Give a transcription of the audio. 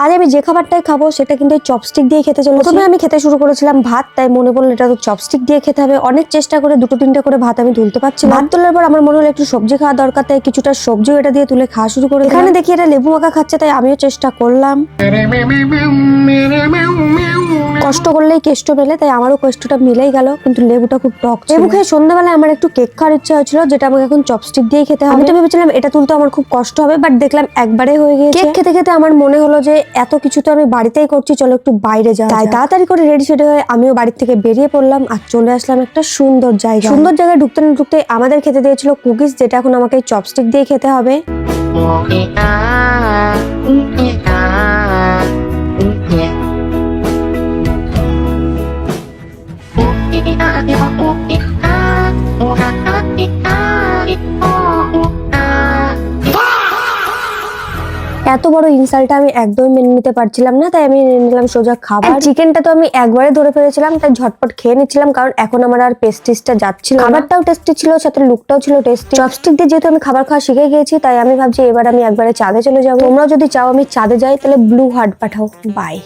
আজ আমি যে খাবারটাই খাবো সেটা কিন্তু চপস্টিক দিয়ে খেতে চলেছি। প্রথমে আমি খেতে শুরু করেছিলাম ভাত, তাই মনে পড়লো এটা তো চপস্টিক দিয়ে খেতে হবে। অনেক চেষ্টা করে দুটো তিনটা করে ভাত আমি তুলতে পারছি। ভাত তোলার পর আমার মনে হলো একটু সবজি খাওয়া দরকার, তাই কিছুটা সবজিও এটা দিয়ে তুলে খাওয়া শুরু করে। এখানে দেখি এটা লেবু মাখা খাচ্ছে, তাই আমিও চেষ্টা করলাম। কষ্ট করলেই কেষ্ট মেলে, তাই আমারও কষ্টটা মিলেই গেল, কিন্তু লেবুটা খুব টক। লেবু খেয়ে সন্ধ্যাবেলায় আমার একটু কেক খাওয়ার ইচ্ছা হয়েছিল, যেটা আমাকে এখন চপস্টিক দিয়ে খেতে হবে। আমি তো ভেবেছিলাম এটা তুলতে আমার খুব কষ্ট হবে, বাট দেখলাম একবারে হয়ে গেছে। কেক খেতে খেতে আমার মনে হলো যে এত কিছু তো আমি বাড়িতেই করছি, চলো একটু বাইরে যাও। তাই তাড়াতাড়ি করে রেডি সেডি হয়ে আমিও বাড়ি থেকে বেরিয়ে পড়লাম আর চলে আসলাম একটা সুন্দর জায়গায়। সুন্দর জায়গায় ঢুকতে না ঢুকতে আমাদের খেতে দিয়েছিল কুকিজ, যেটা এখন আমাকে চপস্টিক দিয়ে খেতে হবে। এত বড় ইনসাল্টটা আমি একদমই মেনে নিতে পারছিলাম না, তাই আমি নিয়ে নিলাম সোজা খাবার। চিকেনটা তো আমি একবারে ধরে ফেলেছিলাম, তাই ঝটপট খেয়ে নিচ্ছিলাম, কারণ এখন আমার আর পেস্টিসটা যাচ্ছিল। খাবারটাও টেস্টি ছিল, সাথে লুকটাও ছিল টেস্টি। চপস্টিক দিয়ে যেহেতু আমি খাবার খাওয়া শিখে গিয়েছি, তাই আমি ভাবছি এবার আমি একবারে চাঁদে চলে যাবো। তোমরাও যদি চাও আমি চাঁদে যাই, তাহলে ব্লু হার্ট পাঠাও। বাই।